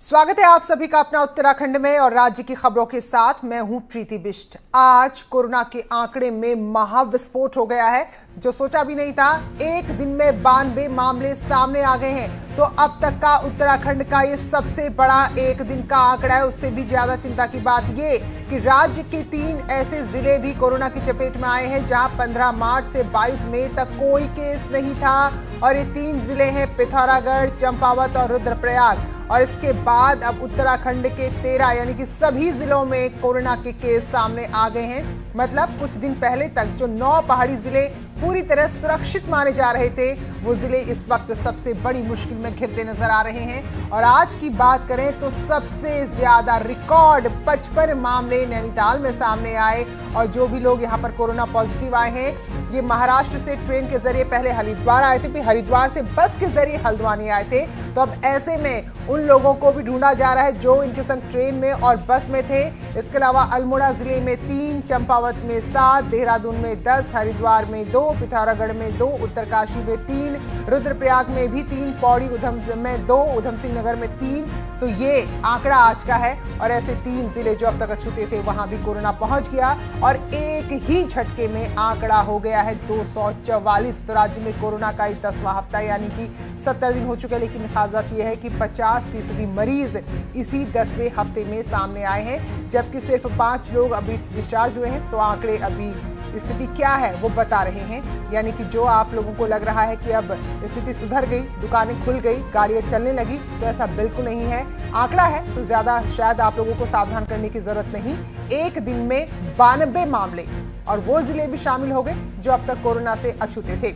स्वागत है आप सभी का अपना उत्तराखंड में और राज्य की खबरों के साथ मैं हूं प्रीति बिष्ट। आज कोरोना के आंकड़े में महाविस्फोट हो गया है, जो सोचा भी नहीं था। एक दिन में 92 मामले सामने आ गए हैं। तो अब तक का उत्तराखंड का ये सबसे बड़ा एक दिन का आंकड़ा है। उससे भी ज्यादा चिंता की बात ये कि राज्य के 3 ऐसे जिले भी कोरोना की चपेट में आए हैं, जहां 15 मार्च से 22 मई तक कोई केस नहीं था। और ये 3 जिले हैं पिथौरागढ़, चंपावत और रुद्रप्रयाग। और इसके बाद अब उत्तराखंड के 13 यानी कि सभी जिलों में कोरोना के केस सामने आ गए हैं। मतलब कुछ दिन पहले तक जो 9 पहाड़ी जिले पूरी तरह सुरक्षित माने जा रहे थे, वो जिले इस वक्त सबसे बड़ी मुश्किल में घिरते नजर आ रहे हैं। और आज की बात करें तो सबसे ज्यादा रिकॉर्ड 55 मामले नैनीताल में सामने आए। और जो भी लोग यहाँ पर कोरोना पॉजिटिव आए हैं, ये महाराष्ट्र से ट्रेन के जरिए पहले हरिद्वार आए थे, फिर हरिद्वार से बस के जरिए हल्द्वानी आए थे। तो अब ऐसे में उन लोगों को भी ढूंढा जा रहा है जो इनके संग ट्रेन में और बस में थे। इसके अलावा अल्मोड़ा जिले में 3, चंपावत में 7, देहरादून में 10, हरिद्वार में 2, पिथौरागढ़ में 2, उत्तरकाशी में 3, रुद्रप्रयाग में भी 3, पौड़ी उधमसिंह में 2, उधमसिंह नगर में 3। तो ये आंकड़ा आज का है। और ऐसे 3 जिले जो अब तक अछूते थे, वहां भी कोरोना पहुंच गया और एक ही झटके में आंकड़ा हो गया है 244। तो राज्य में कोरोना का 10वां हफ्ता यानी कि 70 दिन हो चुके हैं। लेकिन खास बात यह है कि 50% मरीज इसी 10वें हफ्ते में सामने आए हैं, जबकि सिर्फ 5 लोग अभी डिस्चार्ज हुए हैं। तो आंकड़े अभी स्थिति क्या है वो बता रहे हैं। यानी कि जो आप लोगों को लग रहा है कि अब स्थिति सुधर गई, दुकानें खुल गई, गाड़ियां चलने लगी, तो ऐसा बिल्कुल नहीं है। आंकड़ा है तो ज्यादा शायद आप लोगों को सावधान करने की जरूरत नहीं। एक दिन में 92 मामले, और वो जिले भी शामिल हो गए जो अब तक कोरोना से अछूते थे।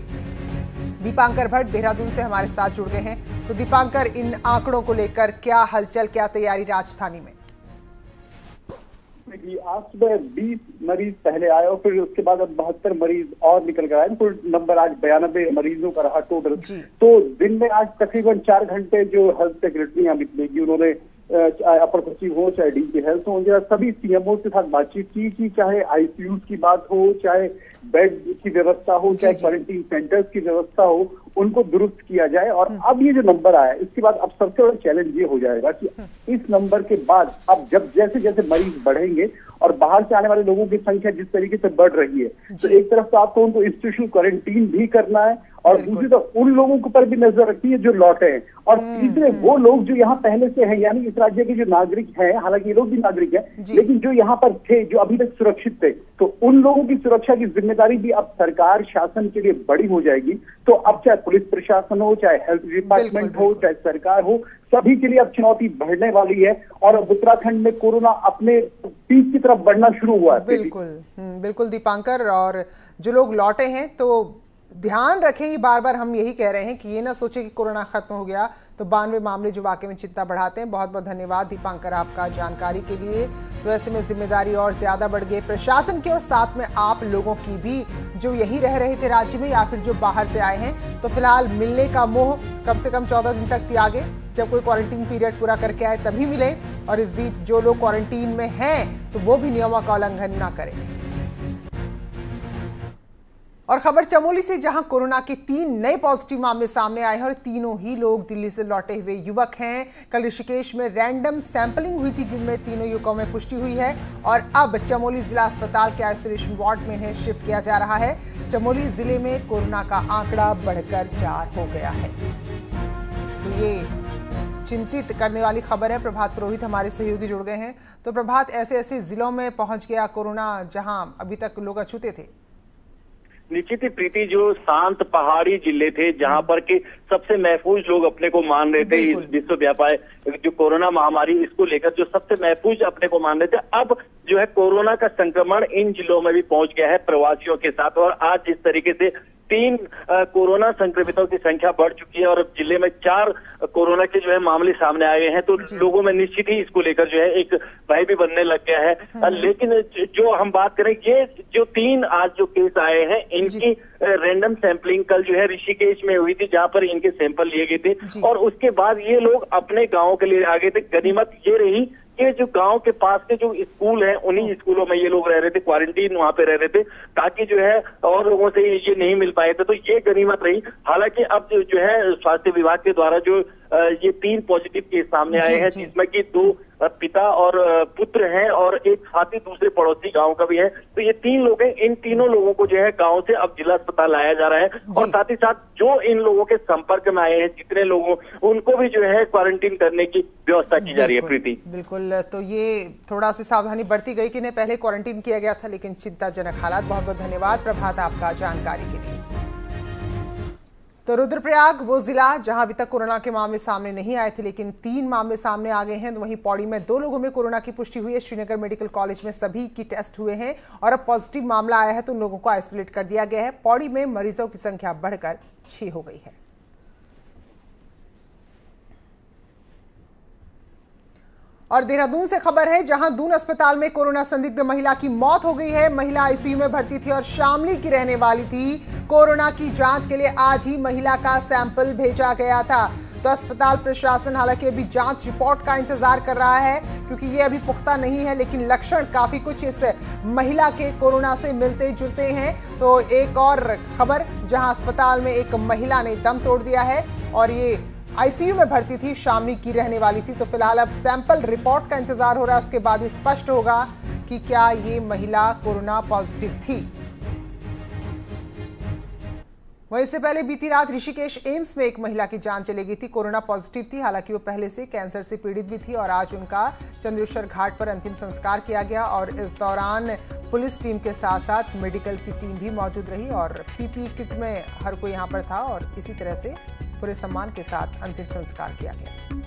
दीपांकर भट्ट देहरादून से हमारे साथ जुड़ गए हैं। तो दीपांकर, इन आंकड़ों को लेकर क्या हलचल, क्या तैयारी राजधानी में? आज सुबह 20 मरीज पहले आए और फिर उसके बाद अब 72 मरीज और निकल कर आए। कुल नंबर आज 92 मरीजों का रहा टोटल। तो दिन में आज तकरीबन 4 घंटे जो हेल्थ सेक्रेटरी अमित नेगी, उन्होंने अपर सचिव हो चाहे डीजी हेल्थ हो, सभी सीएमओ के साथ बातचीत की चाहे आईसीयू की बात हो, चाहे बेड की व्यवस्था हो, चाहे क्वारंटीन सेंटर्स की व्यवस्था हो, उनको दुरुस्त किया जाए। और अब ये जो नंबर आया, इसके बाद अब सबसे बड़ा चैलेंज ये हो जाएगा कि इस नंबर के बाद अब जब जैसे जैसे मरीज बढ़ेंगे और बाहर से आने वाले लोगों की संख्या जिस तरीके से बढ़ रही है, तो एक तरफ तो आपको उनको इंस्टीट्यूशनल क्वारंटीन भी करना है और दूसरी तरफ उन लोगों के ऊपर भी नजर रखनी है जो लौटे हैं। और तीसरे वो लोग जो यहाँ पहले से हैं, यानी इस राज्य के जो नागरिक हैं, हालांकि ये लोग भी नागरिक हैं, लेकिन जो यहाँ पर थे, जो अभी तक सुरक्षित थे, तो उन लोगों की सुरक्षा की जिम्मेदारी भी अब सरकार शासन के लिए बड़ी हो जाएगी। तो अब चाहे पुलिस प्रशासन हो, चाहे हेल्थ डिपार्टमेंट हो, चाहे सरकार हो, सभी के लिए अब चुनौती बढ़ने वाली है। और उत्तराखंड में कोरोना अपने पीक की तरफ बढ़ना शुरू हुआ है। बिल्कुल दीपांकर, और जो लोग लौटे हैं तो ध्यान रखें, बार बार हम यही कह रहे हैं कि ये ना सोचे कि कोरोना खत्म हो गया। तो 92 मामले जो वाकई में चिंता बढ़ाते हैं। बहुत बहुत धन्यवाद दीपांकर आपका जानकारी के लिए। तो ऐसे में जिम्मेदारी और ज्यादा बढ़ गई प्रशासन की और साथ में आप लोगों की भी, जो यही रह रहे थे राज्य में या फिर जो बाहर से आए हैं। तो फिलहाल मिलने का मोह कम से कम 14 दिन तक त्यागे, जब कोई क्वारंटीन पीरियड पूरा करके आए तभी मिले। और इस बीच जो लोग क्वारंटीन में हैं तो वो भी नियमों का उल्लंघन ना करें। और खबर चमोली से, जहां कोरोना के 3 नए पॉजिटिव मामले सामने आए हैं और तीनों ही लोग दिल्ली से लौटे हुए युवक हैं। कल ऋषिकेश में रैंडम सैंपलिंग हुई थी, जिनमें तीनों युवकों में पुष्टि हुई है। और अब चमोली जिला अस्पताल के आइसोलेशन वार्ड में इन्हें शिफ्ट किया जा रहा है। चमोली जिले में कोरोना का आंकड़ा बढ़कर 4 हो गया है। तो ये चिंतित करने वाली खबर है। प्रभात पुरोहित हमारे सहयोगी जुड़ गए हैं। तो प्रभात, ऐसे ऐसे जिलों में पहुंच गया कोरोना जहां अभी तक लोग अछूते थे। निश्चित ही प्रीति, जो शांत पहाड़ी जिले थे, जहां पर के सबसे महफूज लोग अपने को मान रहे थे, इस विश्वव्यापी जो कोरोना महामारी, इसको लेकर जो सबसे महफूज अपने को मान रहे थे, अब जो है कोरोना का संक्रमण इन जिलों में भी पहुंच गया है प्रवासियों के साथ। और आज जिस तरीके से 3 कोरोना संक्रमितों की संख्या बढ़ चुकी है और जिले में 4 कोरोना के जो है मामले सामने आए हैं, तो लोगों में निश्चित ही इसको लेकर जो है एक भय भी बनने लग गया है। लेकिन जो हम बात करें, ये जो 3 आज जो केस आए हैं, इनकी रैंडम सैंपलिंग कल जो है ऋषिकेश में हुई थी, जहां पर इनके सैंपल लिए गए थे। और उसके बाद ये लोग अपने गाँव के लिए आ गए थे। गनीमत ये रही कि जो गांव के पास के जो स्कूल हैं, उन्हीं स्कूलों में ये लोग रह रहे थे, क्वारंटीन वहां पे रह रहे थे, ताकि जो है और लोगों से ये नहीं मिल पाए थे। तो ये गनीमत रही। हालांकि अब जो है स्वास्थ्य विभाग के द्वारा जो ये 3 पॉजिटिव केस सामने आए हैं, जिसमें कि 2 पिता और पुत्र हैं और एक साथ ही दूसरे पड़ोसी गांव का भी है। तो ये 3 लोग हैं। इन तीनों लोगों को जो है गांव से अब जिला अस्पताल लाया जा रहा है और साथ ही साथ जो इन लोगों के संपर्क में आए हैं, जितने लोगों, उनको भी जो है क्वारंटीन करने की व्यवस्था की जा रही है। प्रीति, बिल्कुल, तो ये थोड़ा सी सावधानी बरती गई कि इन्हें पहले क्वारंटीन किया गया था, लेकिन चिंताजनक हालात। बहुत बहुत धन्यवाद प्रभात आपका जानकारी के लिए। तो रुद्रप्रयाग वो जिला जहां अभी तक कोरोना के मामले सामने नहीं आए थे, लेकिन 3 मामले सामने आ गए हैं। तो वहीं पौड़ी में 2 लोगों में कोरोना की पुष्टि हुई है। श्रीनगर मेडिकल कॉलेज में सभी की टेस्ट हुए हैं और अब पॉजिटिव मामला आया है तो उन लोगों को आइसोलेट कर दिया गया है। पौड़ी में मरीजों की संख्या बढ़कर 6 हो गई है। और देहरादून से खबर है, जहां दून अस्पताल में कोरोना संदिग्ध महिला की मौत हो गई है। महिला आईसीयू में भर्ती थी और शामली की रहने वाली थी। कोरोना की जांच के लिए आज ही महिला का सैंपल भेजा गया था। तो अस्पताल प्रशासन हालांकि अभी जांच रिपोर्ट का इंतजार कर रहा है, क्योंकि ये अभी पुख्ता नहीं है, लेकिन लक्षण काफी कुछ इस महिला के कोरोना से मिलते जुलते हैं। तो एक और खबर, जहां अस्पताल में एक महिला ने दम तोड़ दिया है और ये आईसीयू में भर्ती थी, शामली की रहने वाली थी। तो फिलहाल अब सैंपल रिपोर्ट का इंतजार हो रहा है, उसके बाद ही स्पष्ट होगा कि क्या ये महिला कोरोना पॉजिटिव थी। वहीं इससे पहले बीती रात ऋषिकेश एम्स में एक महिला की जान चली गई थी, कोरोना पॉजिटिव थी। हालांकि वो पहले से कैंसर से पीड़ित भी थी और आज उनका चंद्रेश्वर घाट पर अंतिम संस्कार किया गया। और इस दौरान पुलिस टीम के साथ साथ मेडिकल की टीम भी मौजूद रही और पीपीई किट में हर कोई यहाँ पर था और इसी तरह से पूरे सम्मान के साथ अंतिम संस्कार किया गया।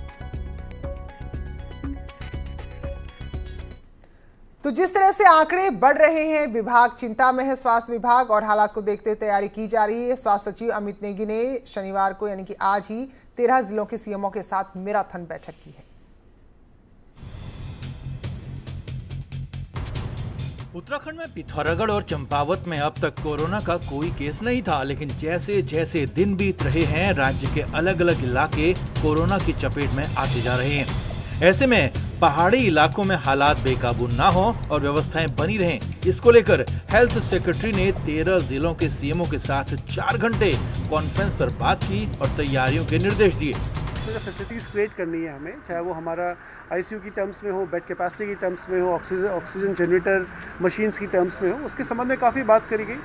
तो जिस तरह से आंकड़े बढ़ रहे हैं, विभाग चिंता में है, स्वास्थ्य विभाग, और हालात को देखते हुए तैयारी की जा रही है। स्वास्थ्य सचिव अमित नेगी ने शनिवार को यानी कि आज ही 13 जिलों के सीएमओ के साथ मैराथन बैठक की है। उत्तराखंड में पिथौरागढ़ और चंपावत में अब तक कोरोना का कोई केस नहीं था, लेकिन जैसे जैसे दिन बीत रहे हैं, राज्य के अलग अलग इलाके कोरोना की चपेट में आते जा रहे हैं। ऐसे में पहाड़ी इलाकों में हालात बेकाबू ना हो और व्यवस्थाएं बनी रहें, इसको लेकर हेल्थ सेक्रेटरी ने 13 जिलों के सीएमओ के साथ 4 घंटे कॉन्फ्रेंस पर बात की और तैयारियों के निर्देश दिए। फैसिलिटीज़ क्रिएट करनी है हमें, चाहे वो हमारा आईसीयू की टर्म्स में हो, बेड कैपेसिटी की टर्म्स में हो, ऑक्सीजन जनरेटर मशीन्स की टर्म्स में हो, उसके संबंध में काफ़ी बात करी गई।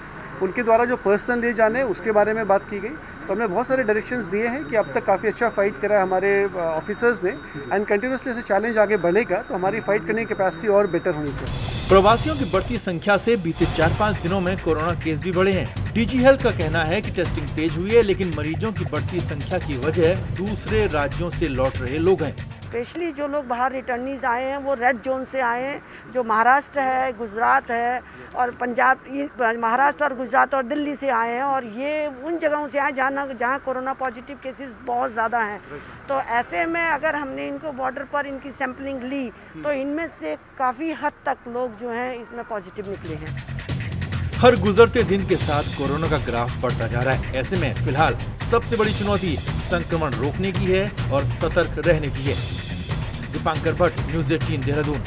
उनके द्वारा जो पर्सनल ले जाने उसके बारे में बात की गई। तो हमने बहुत सारे डायरेक्शंस दिए हैं कि अब तक काफ़ी अच्छा फाइट करा है हमारे ऑफिसर्स ने, एंड कंटिन्यूसली ऐसे चैलेंज आगे बढ़ेगा तो हमारी फाइट करने की कैपेसिटी और बेटर होनी चाहिए। प्रवासियों की बढ़ती संख्या से बीते 4-5 दिनों में कोरोना केस भी बढ़े हैं। डीजी हेल्थ का कहना है कि टेस्टिंग तेज हुई है, लेकिन मरीजों की बढ़ती संख्या की वजह दूसरे राज्यों से लौट रहे लोग हैं। स्पेशली जो लोग बाहर रिटर्नीज आए हैं वो रेड जोन से आए हैं, जो महाराष्ट्र है, गुजरात है और पंजाब, महाराष्ट्र और गुजरात और दिल्ली से आए हैं, और ये उन जगहों से आए जहाँ कोरोना पॉजिटिव केसेस बहुत ज़्यादा हैं। तो ऐसे में अगर हमने इनको बॉर्डर पर इनकी सैंपलिंग ली तो इनमें से काफ़ी हद तक लोग जो हैं इसमें पॉजिटिव निकले हैं। हर गुजरते दिन के साथ कोरोना का ग्राफ बढ़ता जा रहा है। ऐसे में फिलहाल सबसे बड़ी चुनौती संक्रमण रोकने की है और सतर्क रहने की है। दीपांकर भट्ट, न्यूज़ 18 देहरादून।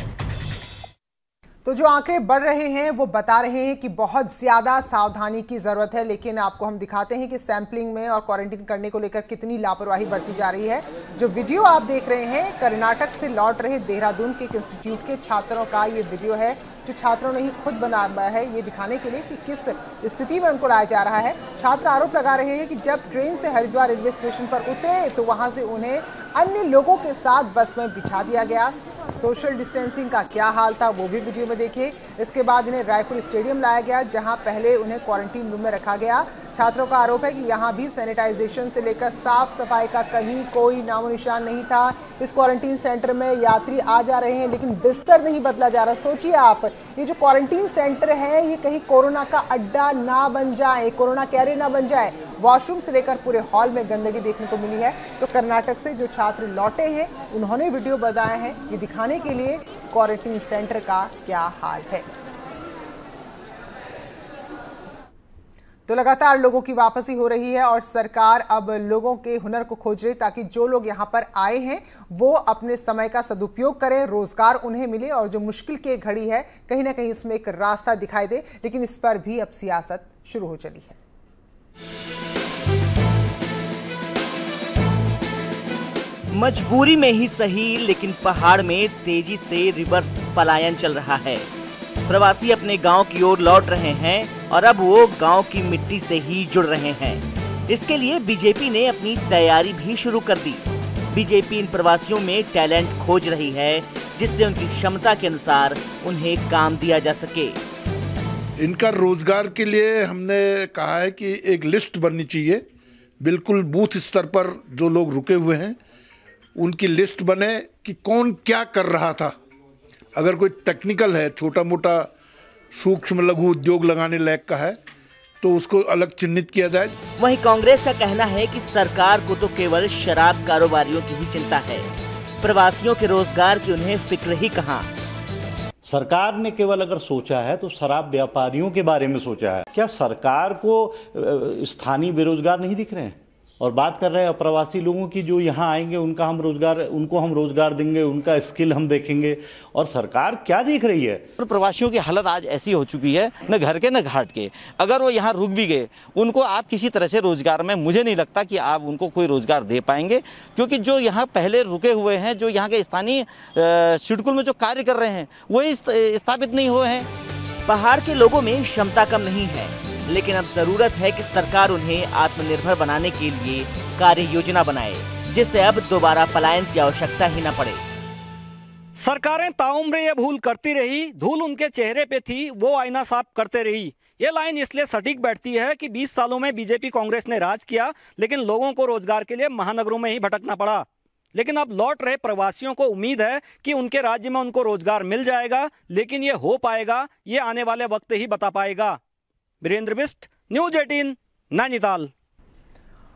तो जो आंकड़े बढ़ रहे हैं वो बता रहे हैं कि बहुत ज्यादा सावधानी की जरूरत है, लेकिन आपको हम दिखाते हैं कि सैंपलिंग में और क्वारंटीन करने को लेकर कितनी लापरवाही बरती जा रही है। जो वीडियो आप देख रहे हैं, कर्नाटक से लौट रहे देहरादून के एक इंस्टीट्यूट के छात्रों का ये वीडियो है, जो छात्रों ने ही खुद बनाया है, ये दिखाने के लिए कि किस स्थिति में उनको लाया जा रहा है। छात्र आरोप लगा रहे हैं कि जब ट्रेन से हरिद्वार रेलवे स्टेशन पर उतरे तो वहां से उन्हें अन्य लोगों के साथ बस में बिठा दिया गया। सोशल डिस्टेंसिंग का क्या हाल था वो भी वीडियो में देखिए। इसके बाद इन्हें रायपुर स्टेडियम लाया गया, जहां पहले उन्हें क्वारंटीन रूम में रखा गया। छात्रों का आरोप है कि यहां भी सैनिटाइजेशन से लेकर साफ सफाई का कहीं कोई नामो निशान नहीं था। इस क्वारंटीन सेंटर में यात्री आ जा रहे हैं लेकिन बिस्तर नहीं बदला जा रहा। सोचिए आप, ये जो क्वारंटीन सेंटर है ये कहीं कोरोना का अड्डा ना बन जाए, कोरोना कैरियर ना बन जाए। वॉशरूम से लेकर पूरे हॉल में गंदगी देखने को मिली है। तो कर्नाटक से जो छात्र लौटे हैं उन्होंने वीडियो बनाए हैं ये दिखाने के लिए क्वारंटीन सेंटर का क्या हाल है। तो लगातार लोगों की वापसी हो रही है और सरकार अब लोगों के हुनर को खोज रही, ताकि जो लोग यहाँ पर आए हैं वो अपने समय का सदुपयोग करें, रोजगार उन्हें मिले और जो मुश्किल की घड़ी है कहीं ना कहीं उसमें एक रास्ता दिखाई दे। लेकिन इस पर भी अब सियासत शुरू हो चली है। मजबूरी में ही सही, लेकिन पहाड़ में तेजी से रिवर्स पलायन चल रहा है। प्रवासी अपने गांव की ओर लौट रहे हैं और अब वो गांव की मिट्टी से ही जुड़ रहे हैं। इसके लिए बीजेपी ने अपनी तैयारी भी शुरू कर दी। बीजेपी इन प्रवासियों में टैलेंट खोज रही है, जिससे उनकी क्षमता के अनुसार उन्हें काम दिया जा सके। इनका रोजगार के लिए हमने कहा है कि एक लिस्ट बननी चाहिए, बिल्कुल बूथ स्तर पर जो लोग रुके हुए हैं उनकी लिस्ट बने कि कौन क्या कर रहा था। अगर कोई टेक्निकल है, छोटा मोटा सूक्ष्म लघु उद्योग लगाने लायक का है, तो उसको अलग चिन्हित किया जाए। वहीं कांग्रेस का कहना है कि सरकार को तो केवल शराब कारोबारियों की ही चिंता है, प्रवासियों के रोजगार की उन्हें फिक्र ही कहां। सरकार ने केवल अगर सोचा है तो शराब व्यापारियों के बारे में सोचा है। क्या सरकार को स्थानीय बेरोजगार नहीं दिख रहे हैं? और बात कर रहे हैं अप्रवासी लोगों की, जो यहाँ आएंगे उनको हम रोजगार देंगे, उनका स्किल हम देखेंगे। और सरकार क्या देख रही है? प्रवासियों की हालत आज ऐसी हो चुकी है, न घर के न घाट के। अगर वो यहाँ रुक भी गए, उनको आप किसी तरह से रोजगार में, मुझे नहीं लगता कि आप उनको कोई रोजगार दे पाएंगे, क्योंकि जो यहाँ पहले रुके हुए हैं, जो यहाँ के स्थानीय शेड्यूल में जो कार्य कर रहे हैं, वही स्थापित नहीं हुए हैं। पहाड़ के लोगों में क्षमता कम नहीं है, लेकिन अब जरूरत है कि सरकार उन्हें आत्मनिर्भर बनाने के लिए कार्य योजना बनाए, जिससे अब दोबारा पलायन की आवश्यकता ही न पड़े। सरकारें ताउम्र ये भूल करती रही, धूल उनके चेहरे पे थी, वो आईना साफ करते रही। ये लाइन इसलिए सटीक बैठती है कि 20 सालों में बीजेपी कांग्रेस ने राज किया, लेकिन लोगों को रोजगार के लिए महानगरों में ही भटकना पड़ा। लेकिन अब लौट रहे प्रवासियों को उम्मीद है कि उनके राज्य में उनको रोजगार मिल जाएगा, लेकिन ये हो पाएगा, ये आने वाले वक्त ही बता पाएगा। वीरेंद्र बिष्ट, न्यूज 18, नैनीताल।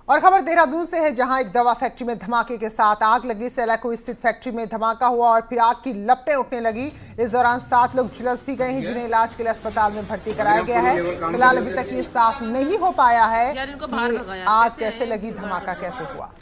और खबर देहरादून से है, जहां एक दवा फैक्ट्री में धमाके के साथ आग लगी। सेलाको स्थित फैक्ट्री में धमाका हुआ और फिर आग की लपटें उठने लगी। इस दौरान 7 लोग झुलस भी गए हैं, जिन्हें इलाज के लिए अस्पताल में भर्ती कराया गया है। फिलहाल अभी तक ये साफ नहीं हो पाया है कि आग कैसे लगी, धमाका कैसे हुआ।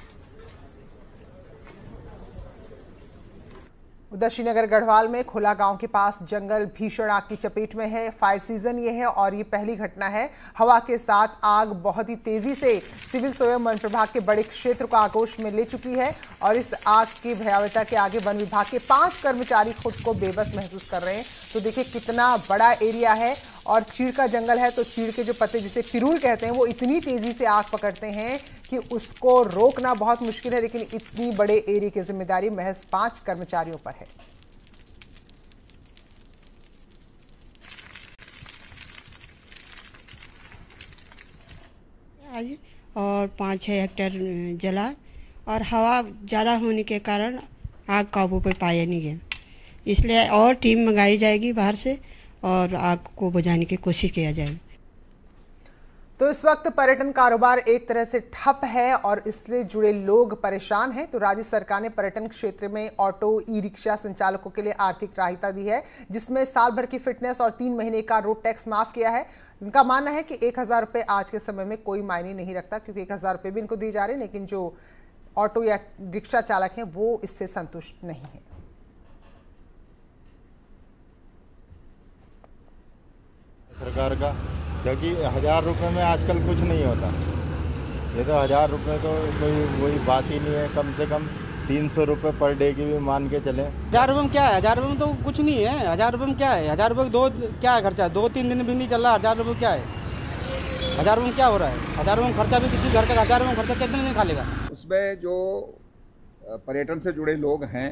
उधर श्रीनगर गढ़वाल में खुला गांव के पास जंगल भीषण आग की चपेट में है। फायर सीजन ये है और ये पहली घटना है। हवा के साथ आग बहुत ही तेजी से सिविल स्वयं वन प्रभाग के बड़े क्षेत्र को आगोश में ले चुकी है और इस आग की भयावहता के आगे वन विभाग के 5 कर्मचारी खुद को बेबस महसूस कर रहे हैं। तो देखिए कितना बड़ा एरिया है और चीड़ का जंगल है, तो चीड़ के जो पत्ते जिसे पिरूल कहते हैं, वो इतनी तेजी से आग पकड़ते हैं कि उसको रोकना बहुत मुश्किल है। लेकिन इतनी बड़े एरिया की जिम्मेदारी महज 5 कर्मचारियों पर है। आज और 5-6 हेक्टेयर जला और हवा ज़्यादा होने के कारण आग काबू पर पाया नहीं गया, इसलिए और टीम मंगाई जाएगी बाहर से और आग को बुझाने की कोशिश किया जाएगी। तो इस वक्त पर्यटन कारोबार एक तरह से ठप है और इससे जुड़े लोग परेशान हैं। तो राज्य सरकार ने पर्यटन क्षेत्र में ऑटो ई रिक्शा संचालकों के लिए आर्थिक सहायता दी है, जिसमें साल भर की फिटनेस और 3 महीने का रोड टैक्स माफ किया है। उनका मानना है कि 1000 रुपये आज के समय में कोई मायने नहीं रखता, क्योंकि 1000 रुपये भी इनको दिए जा रहे हैं, लेकिन जो ऑटो या रिक्शा चालक हैं वो इससे संतुष्ट नहीं है। सरकार का, क्योंकि 1000 रुपये में आजकल कुछ नहीं होता। ये तो 1000 रुपये तो कोई वही बात ही नहीं है। कम से कम 300 रुपये पर डे की भी मान के चले। 1000 रुपये में क्या है? 1000 रुपये में तो कुछ नहीं है। 1000 रुपये में क्या है? 1000 रुपये दो क्या है खर्चा? 2-3 दिन भी नहीं चल रहा। 1000 रुपये क्या है? 1000 रुपये में क्या हो रहा है? 1000 रुपये में खर्चा भी किसी घर का 1000 रुपये में खर्चा कितने दिन खा लेगा? उसमें जो पर्यटन से जुड़े लोग हैं,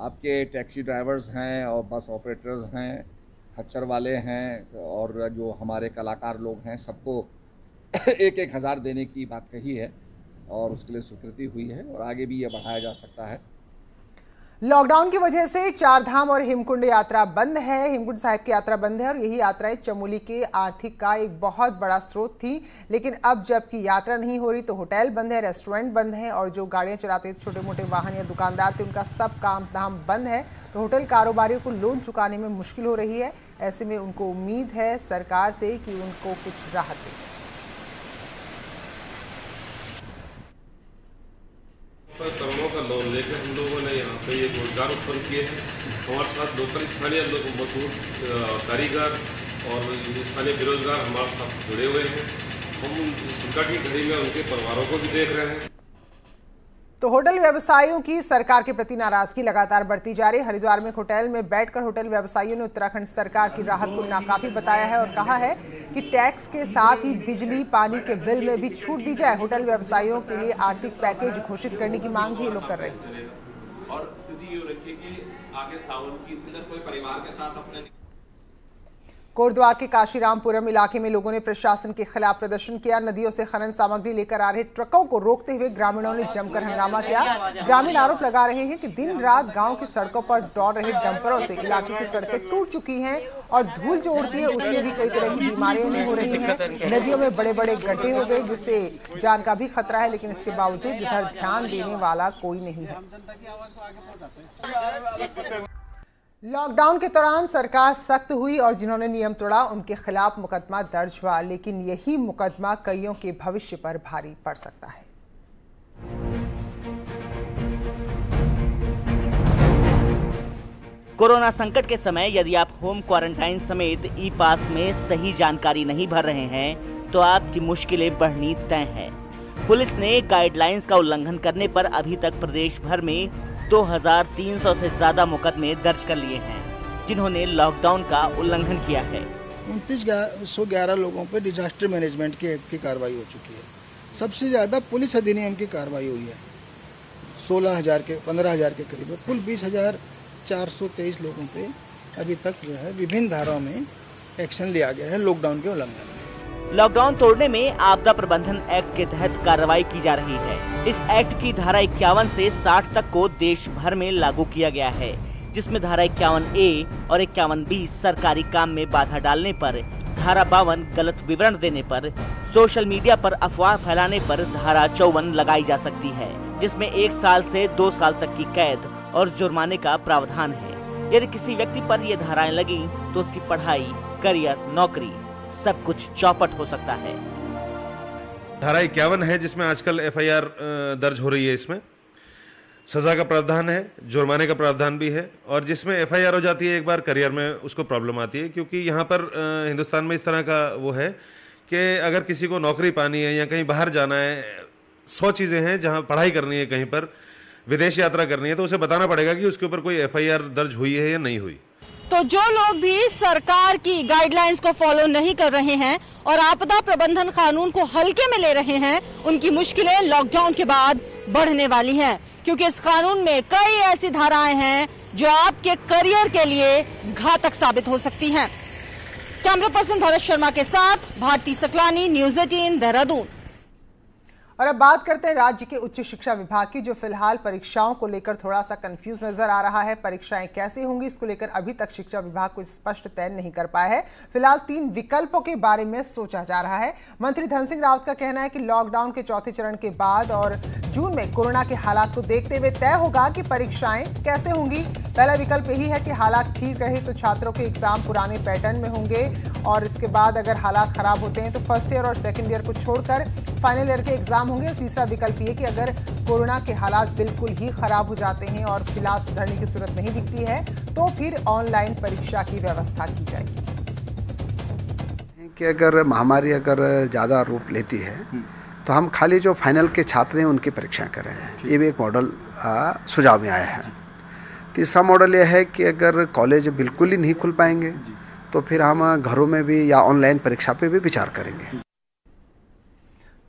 आपके टैक्सी ड्राइवर्स हैं और बस ऑपरेटर्स हैं, खच्चर वाले हैं और जो हमारे कलाकार लोग हैं, सबको 1-1 हज़ार देने की बात कही है और उसके लिए स्वीकृति हुई है और आगे भी ये बढ़ाया जा सकता है। लॉकडाउन की वजह से 4 धाम और हेमकुंड यात्रा बंद है। हेमकुंड साहिब की यात्रा बंद है और यही यात्राएं चमोली के आर्थिक का एक बहुत बड़ा स्रोत थी। लेकिन अब जबकि यात्रा नहीं हो रही तो होटल बंद है, रेस्टोरेंट बंद है और जो गाड़ियां चलाते थे, छोटे मोटे वाहन या दुकानदार थे, उनका सब काम धाम बंद है। तो होटल कारोबारियों को लोन चुकाने में मुश्किल हो रही है। ऐसे में उनको उम्मीद है सरकार से कि उनको कुछ राहत देगी। करोड़ों का लोन लेकर हम लोगों ने यहाँ पे ये रोजगार उत्पन्न किए हैं। हमारे साथ लोकल स्थानीय लोग, मजदूर, कारीगर और स्थानीय बेरोजगार हमारे साथ जुड़े हुए हैं। हम संकट की घड़ी में उनके परिवारों को भी देख रहे हैं। तो होटल व्यवसायियों की सरकार के प्रति नाराजगी लगातार बढ़ती जा रही है। हरिद्वार में एक होटल में बैठकर होटल व्यवसायियों ने उत्तराखंड सरकार की राहत को नाकाफी बताया है और कहा है कि टैक्स के साथ ही बिजली पानी के बिल में भी छूट दी जाए। होटल व्यवसायियों के लिए आर्थिक पैकेज घोषित करने की मांग भी ये लोग कर रहे हैं। और स्थिति ये रखिए कि आगे सावन की इसके कोई परिवार के साथ अपने कोटद्वार के काशीरामपुरम इलाके में लोगों ने प्रशासन के खिलाफ प्रदर्शन किया। नदियों से खनन सामग्री लेकर आ रहे ट्रकों को रोकते हुए ग्रामीणों ने जमकर हंगामा किया। ग्रामीण आरोप लगा रहे हैं कि दिन रात गांव की सड़कों पर दौड़ रहे डंपरों से इलाके की सड़कें टूट चुकी हैं और धूल जो उड़ती है उससे भी कई तरह की बीमारियां हो रही हैं। नदियों में बड़े बड़े गड्ढे हो गए जिससे जान का भी खतरा है, लेकिन इसके बावजूद इधर ध्यान देने वाला कोई नहीं है। लॉकडाउन के दौरान सरकार सख्त हुई और जिन्होंने नियम तोड़ा उनके खिलाफ मुकदमा दर्ज हुआ, लेकिन यही मुकदमा कईयों के भविष्य पर भारी पड़ सकता है। कोरोना संकट के समय यदि आप होम क्वारंटाइन समेत ई पास में सही जानकारी नहीं भर रहे हैं तो आपकी मुश्किलें बढ़नी तय है। पुलिस ने गाइडलाइंस का उल्लंघन करने पर अभी तक प्रदेश भर में 2300 से ज्यादा मुकदमे दर्ज कर लिए हैं, जिन्होंने लॉकडाउन का उल्लंघन किया है। 2911 लोगों पर डिजास्टर मैनेजमेंट के एक्ट की कार्रवाई हो चुकी है। सबसे ज्यादा पुलिस अधिनियम की कार्रवाई हुई है, 16,000 के 15,000 के करीब। कुल 20,423 लोगों पे अभी तक जो है विभिन्न धाराओं में एक्शन लिया गया है लॉकडाउन के उल्लंघन। लॉकडाउन तोड़ने में आपदा प्रबंधन एक्ट के तहत कार्रवाई की जा रही है। इस एक्ट की धारा 51 से 60 तक को देश भर में लागू किया गया है, जिसमें धारा 51A और 51B सरकारी काम में बाधा डालने पर, धारा 52 गलत विवरण देने पर, सोशल मीडिया पर अफवाह फैलाने पर धारा 54 लगाई जा सकती है, जिसमें 1 साल से 2 साल तक की कैद और जुर्माने का प्रावधान है। यदि किसी व्यक्ति पर ये धाराएं लगी तो उसकी पढ़ाई, करियर, नौकरी सब कुछ चौपट हो सकता है। धारा 51 है जिसमें आजकल FIR दर्ज हो रही है। इसमें सजा का प्रावधान है, जुर्माने का प्रावधान भी है, और जिसमें FIR हो जाती है एक बार करियर में उसको प्रॉब्लम आती है, क्योंकि यहाँ पर हिंदुस्तान में इस तरह का वो है कि अगर किसी को नौकरी पानी है या कहीं बाहर जाना है, 100 चीज़ें हैं, जहाँ पढ़ाई करनी है, कहीं पर विदेश यात्रा करनी है, तो उसे बताना पड़ेगा कि उसके ऊपर कोई FIR दर्ज हुई है या नहीं हुई। तो जो लोग भी सरकार की गाइडलाइंस को फॉलो नहीं कर रहे हैं और आपदा प्रबंधन कानून को हल्के में ले रहे हैं, उनकी मुश्किलें लॉकडाउन के बाद बढ़ने वाली हैं, क्योंकि इस कानून में कई ऐसी धाराएं हैं जो आपके करियर के लिए घातक साबित हो सकती हैं। कैमरा पर्सन भरत शर्मा के साथ भारती सकलानी, न्यूज़ 18, देहरादून। और अब बात करते हैं राज्य के उच्च शिक्षा विभाग की, जो फिलहाल परीक्षाओं को लेकर थोड़ा सा कंफ्यूज नजर आ रहा है। परीक्षाएं कैसे होंगी इसको लेकर अभी तक शिक्षा विभाग कुछ स्पष्ट तय नहीं कर पाया है। फिलहाल 3 विकल्पों के बारे में सोचा जा रहा है। मंत्री धन सिंह रावत का कहना है कि लॉकडाउन के चौथे चरण के बाद और जून में कोरोना के हालात को देखते हुए तय होगा कि परीक्षाएं कैसे होंगी। पहला विकल्प यही है कि हालात ठीक रहे तो छात्रों के एग्जाम पुराने पैटर्न में होंगे, और इसके बाद अगर हालात खराब होते हैं तो फर्स्ट ईयर और सेकेंड ईयर को छोड़कर फाइनल ईयर के एग्जाम होंगे। और तीसरा विकल्प ये कि अगर कोरोना के हालात बिल्कुल ही खराब हो जाते हैं और फिलहाल सुधरने की सूरत नहीं दिखती है तो फिर ऑनलाइन परीक्षा की व्यवस्था की जाएगी। कि अगर महामारी ज़्यादा रूप लेती है तो हम खाली जो फाइनल के छात्र हैं उनकी परीक्षाएं कर रहे हैं। ये भी एक मॉडल सुझाव में आया है। तीसरा मॉडल यह है कि अगर कॉलेज बिल्कुल ही नहीं खुल पाएंगे तो फिर हम घरों में भी या ऑनलाइन परीक्षा पे भी विचार करेंगे।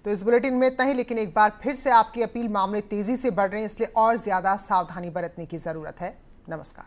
तो इस बुलेटिन में इतना ही, लेकिन एक बार फिर से आपकी अपील, मामले तेजी से बढ़ रहे हैं, इसलिए और ज्यादा सावधानी बरतने की जरूरत है। नमस्कार।